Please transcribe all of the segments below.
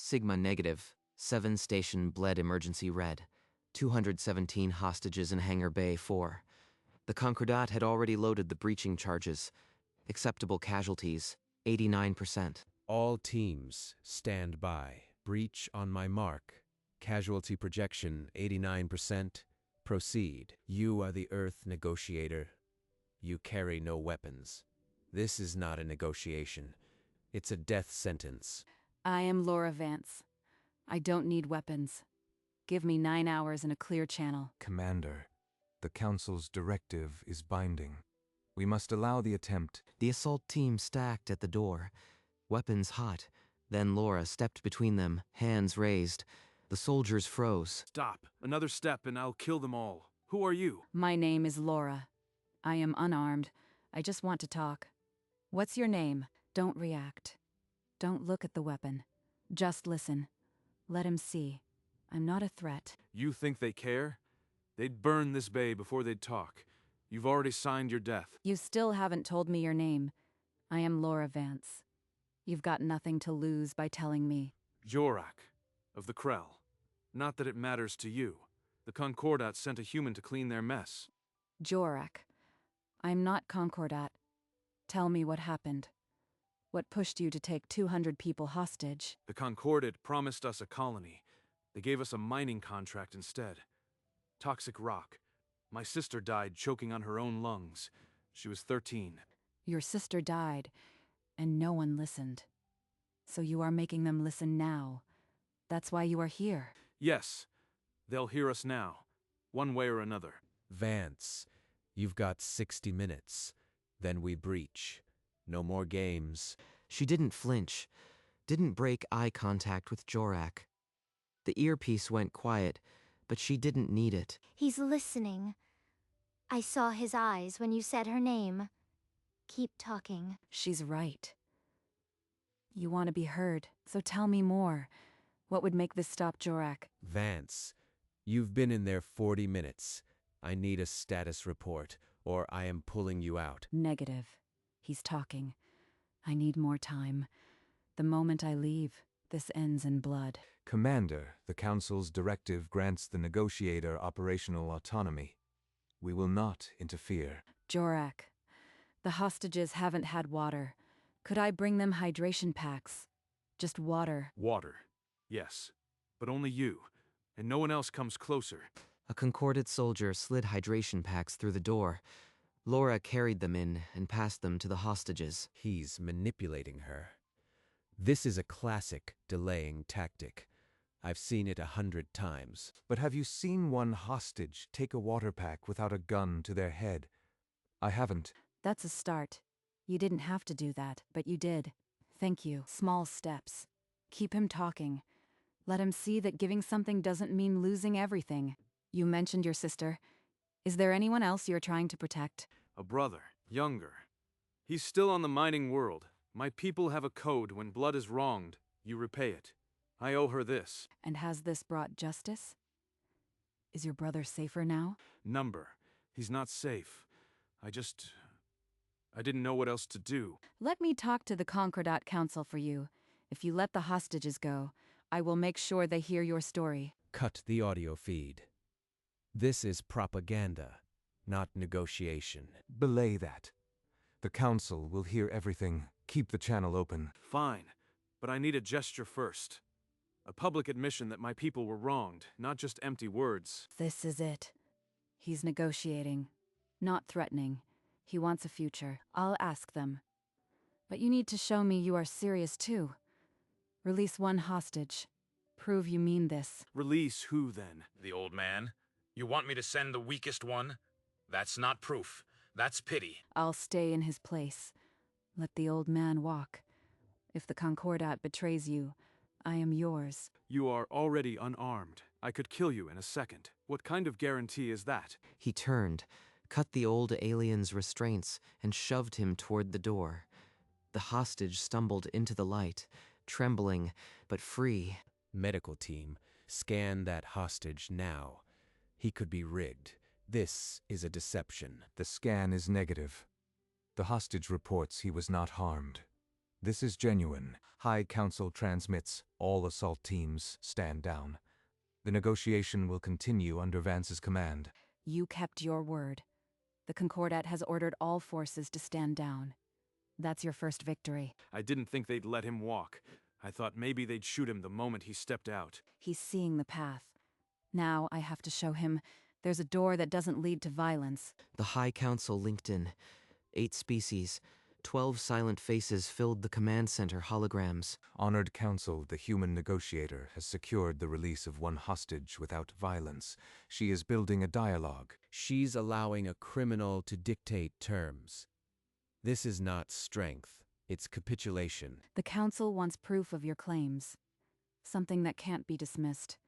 Sigma negative, 7 station bled emergency red, 217 hostages in Hangar Bay 4. The Concordat had already loaded the breaching charges. Acceptable casualties, 89%. All teams, stand by. Breach on my mark. Casualty projection, 89%. Proceed. You are the Earth Negotiator. You carry no weapons. This is not a negotiation. It's a death sentence. I am Laura Vance. I don't need weapons. Give me 9 hours and a clear channel. Commander, the Council's directive is binding. We must allow the attempt. The assault team stacked at the door, weapons hot. Then Laura stepped between them, hands raised. The soldiers froze. Stop. Another step and I'll kill them all. Who are you? My name is Laura. I am unarmed. I just want to talk. What's your name? Don't react. Don't look at the weapon. Just listen. Let him see. I'm not a threat. You think they care? They'd burn this bay before they'd talk. You've already signed your death. You still haven't told me your name. I am Laura Vance. You've got nothing to lose by telling me. Jorak, of the Krell. Not that it matters to you. The Concordat sent a human to clean their mess. Jorak. I'm not Concordat. Tell me what happened. What pushed you to take 200 people hostage? The Concordat promised us a colony. They gave us a mining contract instead. Toxic rock. My sister died choking on her own lungs. She was 13. Your sister died, and no one listened. So you are making them listen now. That's why you are here. Yes. They'll hear us now. One way or another. Vance, you've got 60 minutes. Then we breach. No more games. She didn't flinch, didn't break eye contact with Jorak. The earpiece went quiet, but she didn't need it. He's listening. I saw his eyes when you said her name. Keep talking. She's right. You want to be heard, so tell me more. What would make this stop Jorak? Vance, you've been in there 40 minutes. I need a status report, or I am pulling you out. Negative. He's talking. I need more time. The moment I leave, this ends in blood. Commander, the Council's directive grants the Negotiator operational autonomy. We will not interfere. Jorak, the hostages haven't had water. Could I bring them hydration packs? Just water. Water. Yes. But only you. And no one else comes closer. A Concordat soldier slid hydration packs through the door. Laura carried them in and passed them to the hostages. He's manipulating her. This is a classic delaying tactic. I've seen it 100 times. But have you seen one hostage take a water pack without a gun to their head? I haven't. That's a start. You didn't have to do that, but you did. Thank you. Small steps. Keep him talking. Let him see that giving something doesn't mean losing everything. You mentioned your sister. Is there anyone else you're trying to protect? A brother. Younger. He's still on the mining world. My people have a code. When blood is wronged, you repay it. I owe her this. And has this brought justice? Is your brother safer now? Number. He's not safe. I didn't know what else to do. Let me talk to the Concordat Council for you. If you let the hostages go, I will make sure they hear your story. Cut the audio feed. This is propaganda, not negotiation. Belay that. The Council will hear everything. Keep the channel open. Fine. But I need a gesture first. A public admission that my people were wronged, not just empty words. This is it. He's negotiating, not threatening. He wants a future. I'll ask them. But you need to show me you are serious too. Release one hostage. Prove you mean this. Release who then? The old man? You want me to send the weakest one? That's not proof. That's pity. I'll stay in his place. Let the old man walk. If the Concordat betrays you, I am yours. You are already unarmed. I could kill you in a second. What kind of guarantee is that? He turned, cut the old alien's restraints, and shoved him toward the door. The hostage stumbled into the light, trembling, but free. Medical team, scan that hostage now. He could be rigged. This is a deception. The scan is negative. The hostage reports he was not harmed. This is genuine. High Council transmits. All assault teams stand down. The negotiation will continue under Vance's command. You kept your word. The Concordat has ordered all forces to stand down. That's your first victory. I didn't think they'd let him walk. I thought maybe they'd shoot him the moment he stepped out. He's seeing the path. Now I have to show him there's a door that doesn't lead to violence. The High Council linked in. 8 species. 12 silent faces filled the command center holograms. Honored Council, the human negotiator, has secured the release of one hostage without violence. She is building a dialogue. She's allowing a criminal to dictate terms. This is not strength, it's capitulation. The Council wants proof of your claims. Something that can't be dismissed.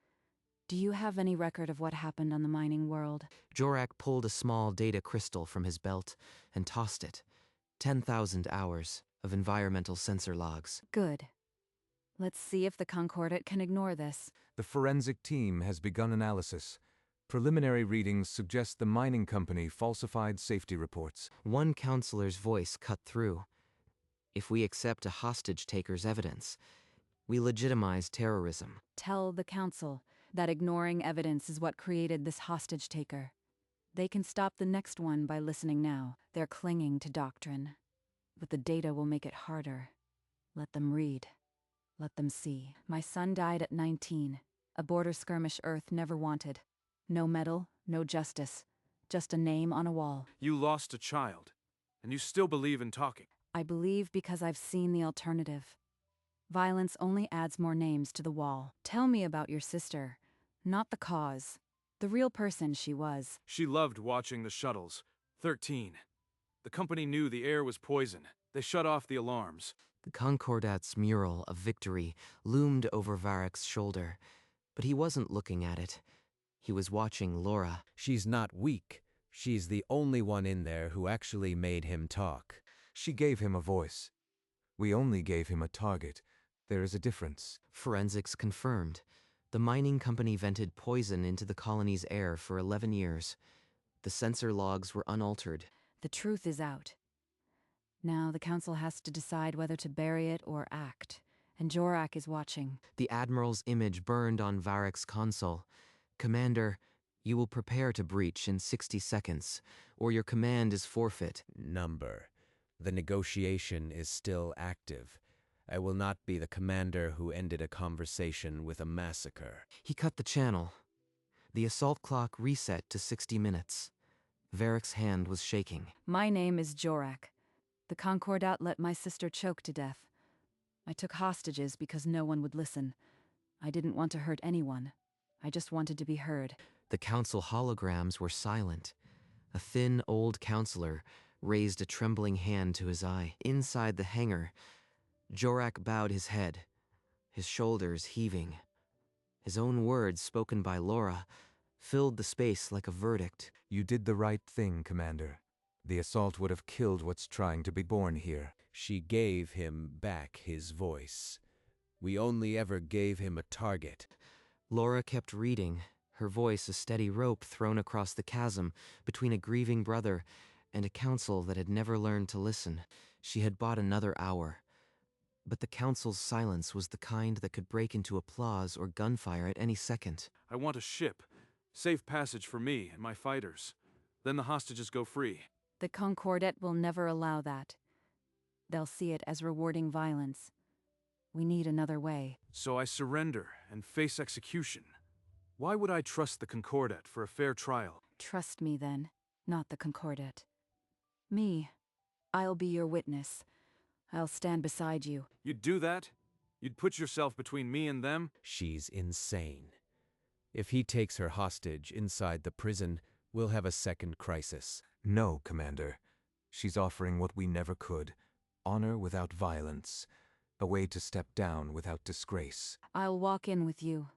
Do you have any record of what happened on the mining world? Jorak pulled a small data crystal from his belt and tossed it. 10,000 hours of environmental sensor logs. Good. Let's see if the Concordat can ignore this. The forensic team has begun analysis. Preliminary readings suggest the mining company falsified safety reports. One counselor's voice cut through. If we accept a hostage-taker's evidence, we legitimize terrorism. Tell the Council that ignoring evidence is what created this hostage-taker. They can stop the next one by listening now. They're clinging to doctrine. But the data will make it harder. Let them read. Let them see. My son died at 19. A border skirmish Earth never wanted. No medal, no justice. Just a name on a wall. You lost a child, and you still believe in talking. I believe because I've seen the alternative. Violence only adds more names to the wall. Tell me about your sister, not the cause. The real person she was. She loved watching the shuttles. 13. The company knew the air was poison. They shut off the alarms. The Concordat's mural of victory loomed over Varek's shoulder, but he wasn't looking at it. He was watching Laura. She's not weak. She's the only one in there who actually made him talk. She gave him a voice. We only gave him a target. There is a difference. Forensics confirmed. The mining company vented poison into the colony's air for 11 years. The sensor logs were unaltered. The truth is out. Now the Council has to decide whether to bury it or act, and Jorak is watching. The Admiral's image burned on Varek's console. Commander, you will prepare to breach in 60 seconds, or your command is forfeit. Number. The negotiation is still active. I will not be the commander who ended a conversation with a massacre. He cut the channel. The assault clock reset to 60 minutes. Varek's hand was shaking. My name is Jorak. The Concordat let my sister choke to death. I took hostages because no one would listen. I didn't want to hurt anyone. I just wanted to be heard. The council holograms were silent. A thin, old counselor raised a trembling hand to his eye. Inside the hangar, Jorak bowed his head, his shoulders heaving. His own words, spoken by Laura, filled the space like a verdict. You did the right thing, Commander. The assault would have killed what's trying to be born here. She gave him back his voice. We only ever gave him a target. Laura kept reading, her voice a steady rope thrown across the chasm between a grieving brother and a council that had never learned to listen. She had bought another hour. But the council's silence was the kind that could break into applause or gunfire at any second. I want a ship. Safe passage for me and my fighters. Then the hostages go free. The Concordat will never allow that. They'll see it as rewarding violence. We need another way. So I surrender and face execution. Why would I trust the Concordat for a fair trial? Trust me then, not the Concordat. Me. I'll be your witness. I'll stand beside you. You'd do that? You'd put yourself between me and them? She's insane. If he takes her hostage inside the prison, we'll have a second crisis. No, Commander. She's offering what we never could. Honor without violence. A way to step down without disgrace. I'll walk in with you.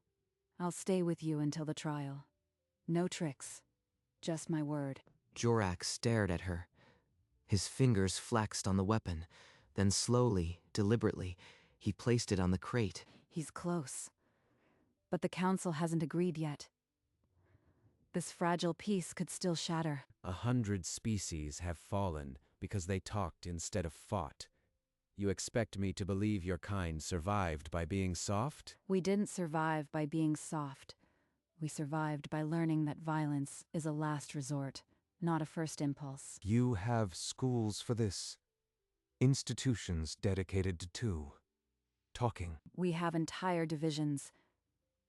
I'll stay with you until the trial. No tricks. Just my word. Jorak stared at her. His fingers flexed on the weapon. Then slowly, deliberately, he placed it on the crate. He's close. But the council hasn't agreed yet. This fragile piece could still shatter. 100 species have fallen because they talked instead of fought. You expect me to believe your kind survived by being soft? We didn't survive by being soft. We survived by learning that violence is a last resort, not a first impulse. You have schools for this. Institutions dedicated to talking. We have entire divisions.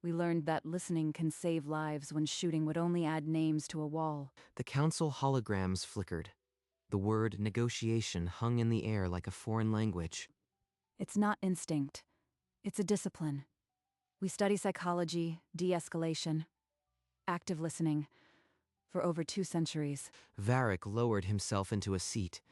We learned that listening can save lives when shooting would only add names to a wall. The council holograms flickered. The word negotiation hung in the air like a foreign language. It's not instinct. It's a discipline. We study psychology, de-escalation, active listening, for over 2 centuries. Varric lowered himself into a seat.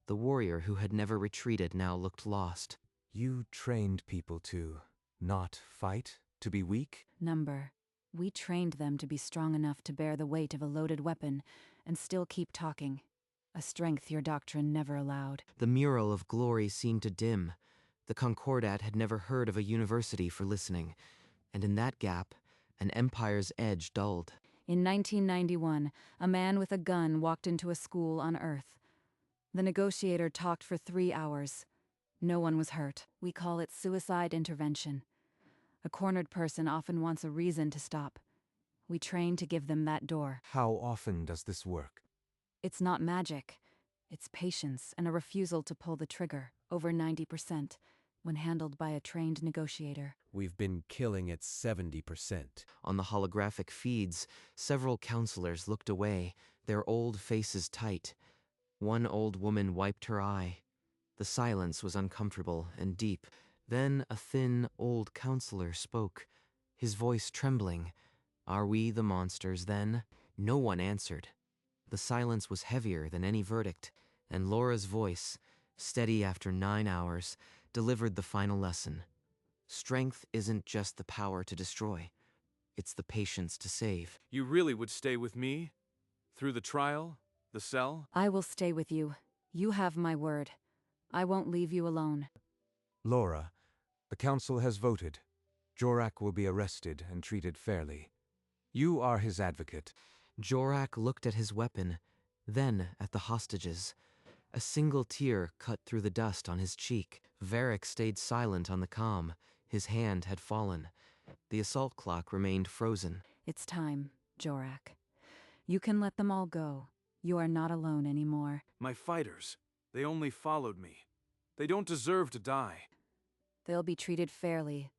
The warrior who had never retreated now looked lost. You trained people to not fight, to be weak? Number. We trained them to be strong enough to bear the weight of a loaded weapon and still keep talking. A strength your doctrine never allowed. The mural of glory seemed to dim. The Concordat had never heard of a university for listening, and in that gap, an empire's edge dulled. In 1991, a man with a gun walked into a school on Earth. The negotiator talked for 3 hours. No one was hurt. We call it suicide intervention. A cornered person often wants a reason to stop. We train to give them that door. How often does this work? It's not magic. It's patience and a refusal to pull the trigger, over 90%, when handled by a trained negotiator. We've been killing at 70%. On the holographic feeds, several counselors looked away, their old faces tight. One old woman wiped her eye. The silence was uncomfortable and deep. Then a thin, old counselor spoke, his voice trembling. Are we the monsters then? No one answered. The silence was heavier than any verdict, and Laura's voice, steady after 9 hours, delivered the final lesson. Strength isn't just the power to destroy. It's the patience to save. You really would stay with me? Through the trial? The cell? I will stay with you. You have my word. I won't leave you alone. Laura, the council has voted. Jorak will be arrested and treated fairly. You are his advocate. Jorak looked at his weapon, then at the hostages. A single tear cut through the dust on his cheek. Varric stayed silent on the comm. His hand had fallen. The assault clock remained frozen. It's time, Jorak. You can let them all go. You are not alone anymore. My fighters. They only followed me. They don't deserve to die. They'll be treated fairly,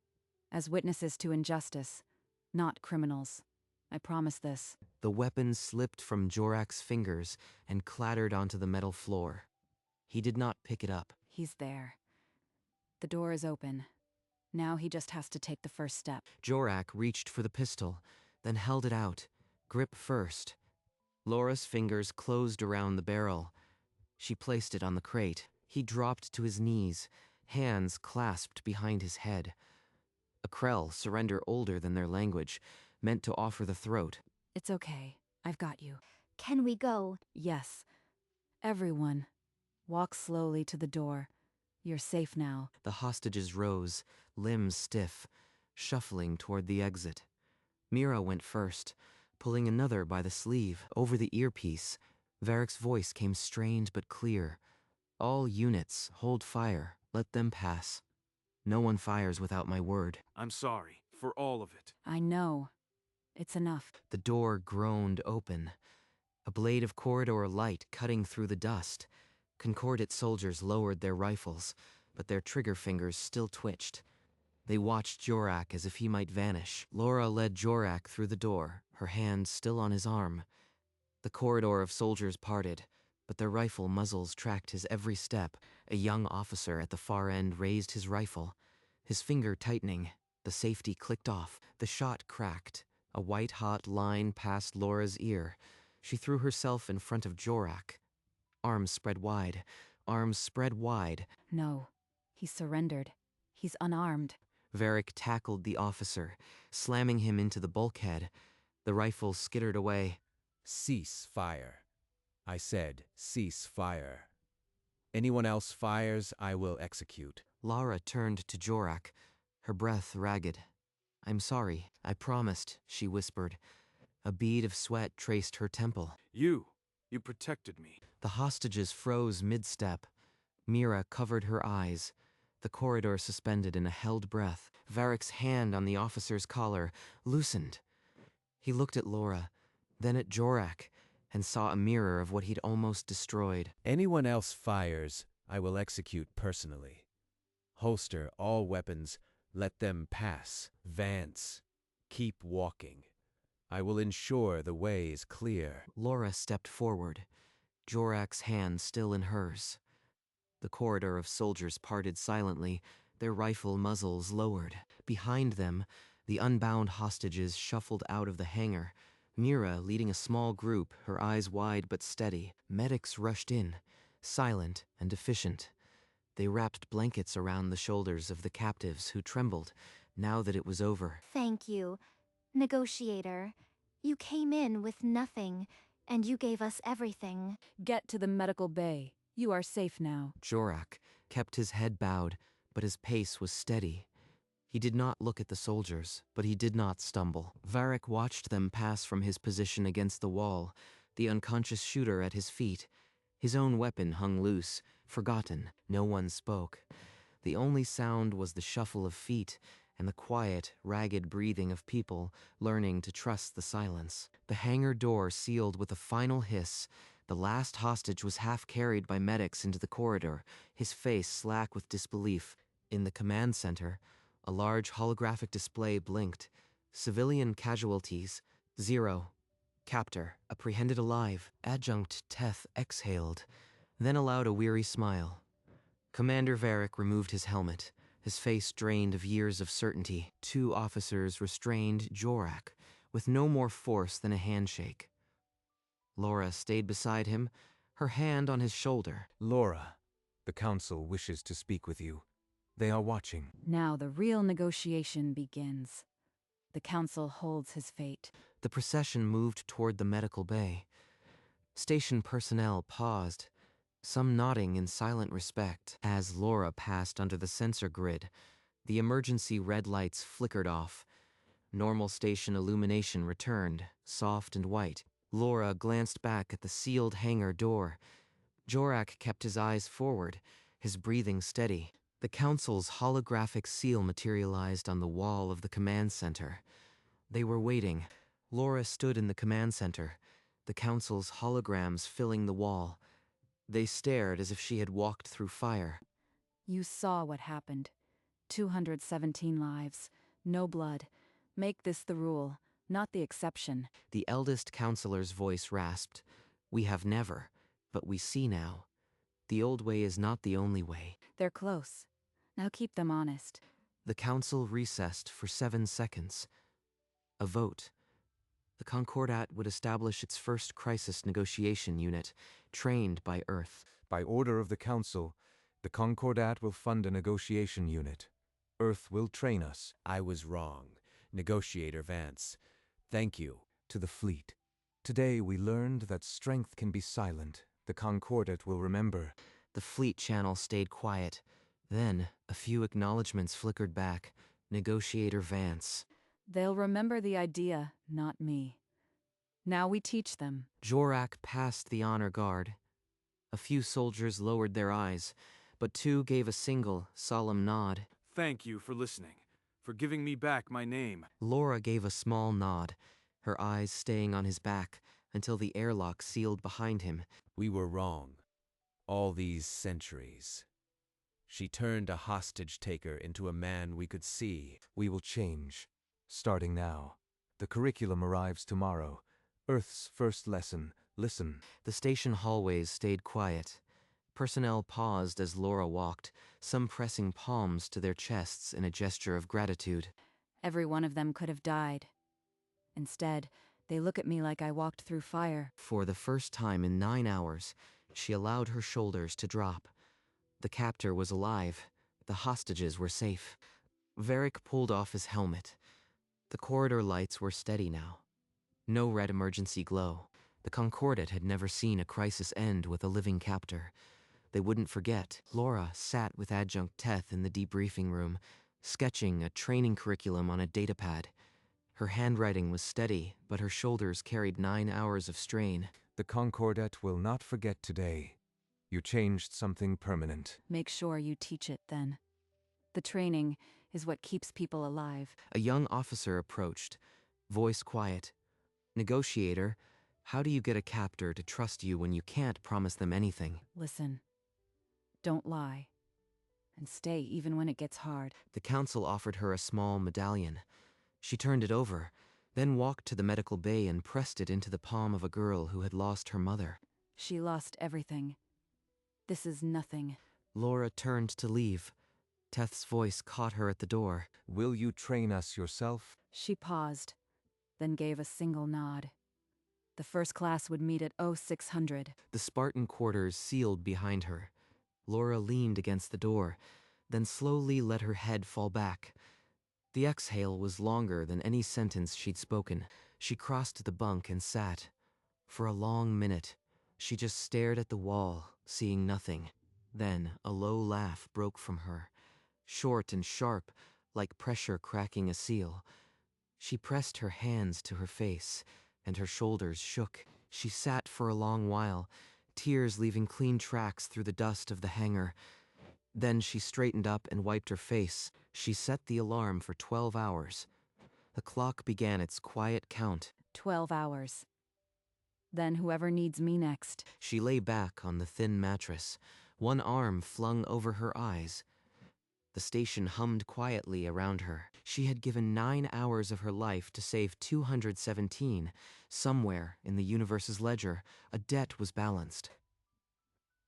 as witnesses to injustice, not criminals. I promise this. The weapon slipped from Jorak's fingers and clattered onto the metal floor. He did not pick it up. He's there. The door is open. Now he just has to take the first step. Jorak reached for the pistol, then held it out, grip first. Laura's fingers closed around the barrel. She placed it on the crate. He dropped to his knees, hands clasped behind his head. A Krell surrender older than their language, meant to offer the throat. It's okay. I've got you. Can we go? Yes. Everyone. Walk slowly to the door. You're safe now. The hostages rose, limbs stiff, shuffling toward the exit. Mira went first, pulling another by the sleeve. Over the earpiece, Varric's voice came strained but clear. All units, hold fire. Let them pass. No one fires without my word. I'm sorry for all of it. I know. It's enough. The door groaned open. A blade of corridor light cutting through the dust. Concordat soldiers lowered their rifles, but their trigger fingers still twitched. They watched Jorak as if he might vanish. Laura led Jorak through the door, her hand still on his arm. The corridor of soldiers parted, but their rifle muzzles tracked his every step. A young officer at the far end raised his rifle. His finger tightening, the safety clicked off. The shot cracked. A white-hot line passed Laura's ear. She threw herself in front of Jorak. Arms spread wide. Arms spread wide. No. He surrendered. He's unarmed. Varric tackled the officer, slamming him into the bulkhead. The rifle skittered away. Cease fire. I said, cease fire. Anyone else fires, I will execute. Lara turned to Jorak, her breath ragged. I'm sorry, I promised, she whispered. A bead of sweat traced her temple. You protected me. The hostages froze mid-step. Mira covered her eyes, the corridor suspended in a held breath. Varric's hand on the officer's collar loosened. He looked at Laura, then at Jorak, and saw a mirror of what he'd almost destroyed. Anyone else fires, I will execute personally. Holster all weapons, let them pass. Vance, keep walking. I will ensure the way is clear. Laura stepped forward, Jorak's hand still in hers. The corridor of soldiers parted silently, their rifle muzzles lowered. Behind them, the unbound hostages shuffled out of the hangar, Mira leading a small group, her eyes wide but steady. Medics rushed in, silent and efficient. They wrapped blankets around the shoulders of the captives who trembled, now that it was over. Thank you, Negotiator. You came in with nothing, and you gave us everything. Get to the medical bay. You are safe now. Jorak kept his head bowed, but his pace was steady. He did not look at the soldiers, but he did not stumble. Varric watched them pass from his position against the wall, the unconscious shooter at his feet. His own weapon hung loose, forgotten. No one spoke. The only sound was the shuffle of feet and the quiet, ragged breathing of people learning to trust the silence. The hangar door sealed with a final hiss. The last hostage was half carried by medics into the corridor, his face slack with disbelief. In the command center, a large holographic display blinked. Civilian casualties, 0. Captor, apprehended alive. Adjunct Teth exhaled, then allowed a weary smile. Commander Varric removed his helmet, his face drained of years of certainty. 2 officers restrained Jorak, with no more force than a handshake. Laura stayed beside him, her hand on his shoulder. Laura, the council wishes to speak with you. They are watching. Now the real negotiation begins. The council holds his fate. The procession moved toward the medical bay. Station personnel paused, some nodding in silent respect. As Laura passed under the sensor grid, the emergency red lights flickered off. Normal station illumination returned, soft and white. Laura glanced back at the sealed hangar door. Jorak kept his eyes forward, his breathing steady. The council's holographic seal materialized on the wall of the command center. They were waiting. Laura stood in the command center, the council's holograms filling the wall. They stared as if she had walked through fire. You saw what happened. 217 lives, no blood. Make this the rule, not the exception. The eldest counselor's voice rasped. We have never, but we see now. The old way is not the only way. They're close. Now keep them honest. The council recessed for 7 seconds. A vote. The Concordat would establish its first crisis negotiation unit, trained by Earth. By order of the council, the Concordat will fund a negotiation unit. Earth will train us. I was wrong. Negotiator Vance, thank you. To the fleet. Today we learned that strength can be silent. The Concordat will remember. The fleet channel stayed quiet. Then, a few acknowledgments flickered back. Negotiator Vance. They'll remember the idea, not me. Now we teach them. Jorak passed the honor guard. A few soldiers lowered their eyes, but 2 gave a single, solemn nod. Thank you for listening, for giving me back my name. Laura gave a small nod, her eyes staying on his back until the airlock sealed behind him. We were wrong. All these centuries. She turned a hostage-taker into a man we could see. We will change. Starting now. The curriculum arrives tomorrow. Earth's first lesson. Listen. The station hallways stayed quiet. Personnel paused as Laura walked, some pressing palms to their chests in a gesture of gratitude. Every one of them could have died. Instead, they look at me like I walked through fire. For the first time in 9 hours, she allowed her shoulders to drop. The captor was alive. The hostages were safe. Varric pulled off his helmet. The corridor lights were steady now. No red emergency glow. The Concordat had never seen a crisis end with a living captor. They wouldn't forget. Laura sat with Adjunct Teth in the debriefing room, sketching a training curriculum on a datapad. Her handwriting was steady, but her shoulders carried 9 hours of strain. The Concordat will not forget today. You changed something permanent. Make sure you teach it then. The training is what keeps people alive. A young officer approached, voice quiet. Negotiator, how do you get a captor to trust you when you can't promise them anything? Listen. Don't lie. And stay even when it gets hard. The council offered her a small medallion. She turned it over, then walked to the medical bay and pressed it into the palm of a girl who had lost her mother. She lost everything. This is nothing. Laura turned to leave. Teth's voice caught her at the door. Will you train us yourself? She paused, then gave a single nod. The first class would meet at 0600. The Spartan quarters sealed behind her. Laura leaned against the door, then slowly let her head fall back. The exhale was longer than any sentence she'd spoken. She crossed the bunk and sat. For a long minute, she just stared at the wall, seeing nothing. Then a low laugh broke from her, short and sharp, like pressure cracking a seal. She pressed her hands to her face, and her shoulders shook. She sat for a long while, tears leaving clean tracks through the dust of the hangar. Then she straightened up and wiped her face. She set the alarm for 12 hours. The clock began its quiet count. 12 hours. Then whoever needs me next. She lay back on the thin mattress, one arm flung over her eyes. The station hummed quietly around her. She had given 9 hours of her life to save 217. Somewhere in the universe's ledger, a debt was balanced.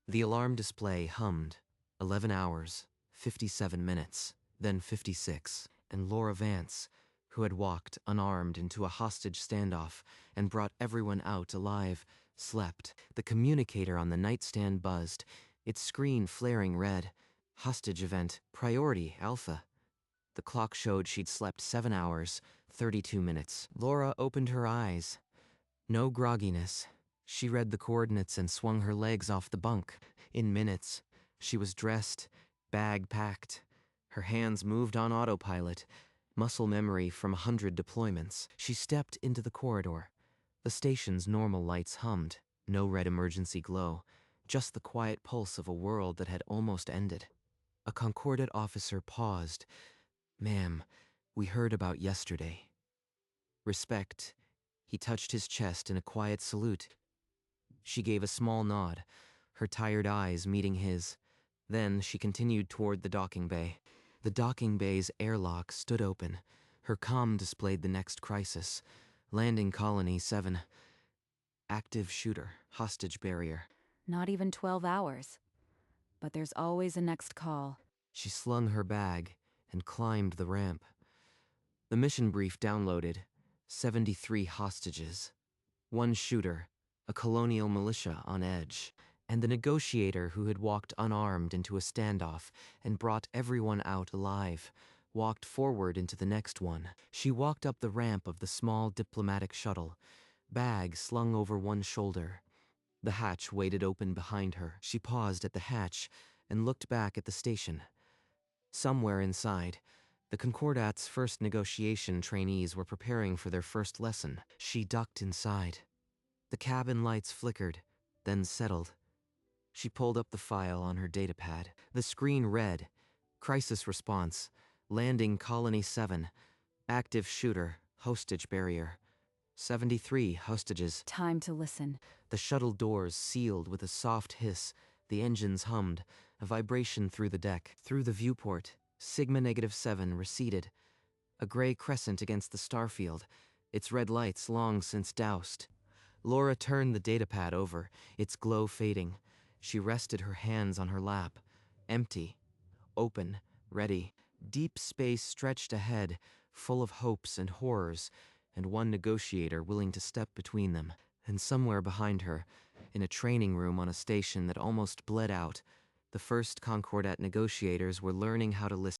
The alarm display hummed. 11 hours, 57 minutes, then 56. And Laura Vance, who had walked unarmed into a hostage standoff and brought everyone out alive, slept. The communicator on the nightstand buzzed, its screen flaring red. Hostage event, priority, Alpha. The clock showed she'd slept 7 hours, 32 minutes. Laura opened her eyes. No grogginess. She read the coordinates and swung her legs off the bunk. In minutes, she was dressed, bag packed. Her hands moved on autopilot, muscle memory from 100 deployments. She stepped into the corridor. The station's normal lights hummed, no red emergency glow, just the quiet pulse of a world that had almost ended. A Concordat officer paused. "Ma'am, we heard about yesterday." Respect. He touched his chest in a quiet salute. She gave a small nod, her tired eyes meeting his. Then she continued toward the docking bay. The docking bay's airlock stood open. Her comm displayed the next crisis. Landing Colony 7. Active shooter, hostage barrier. Not even 12 hours. But there's always a next call. She slung her bag and climbed the ramp. The mission brief downloaded. 73 hostages. One shooter, a colonial militia on edge, and the negotiator who had walked unarmed into a standoff and brought everyone out alive, walked forward into the next one. She walked up the ramp of the small diplomatic shuttle, bag slung over one shoulder. The hatch waited open behind her. She paused at the hatch and looked back at the station. Somewhere inside, the Concordat's first negotiation trainees were preparing for their first lesson. She ducked inside. The cabin lights flickered, then settled. She pulled up the file on her datapad. The screen read, "Crisis response, landing Colony 7, active shooter, hostage barrier. 73 hostages." Time to listen. The shuttle doors sealed with a soft hiss. The engines hummed, a vibration through the deck. Through the viewport, Sigma -7 receded, a gray crescent against the starfield, its red lights long since doused. Laura turned the datapad over, its glow fading. She rested her hands on her lap. Empty, open, ready. Deep space stretched ahead, full of hopes and horrors, and one negotiator willing to step between them. And somewhere behind her, in a training room on a station that almost bled out, the first Concordat negotiators were learning how to listen.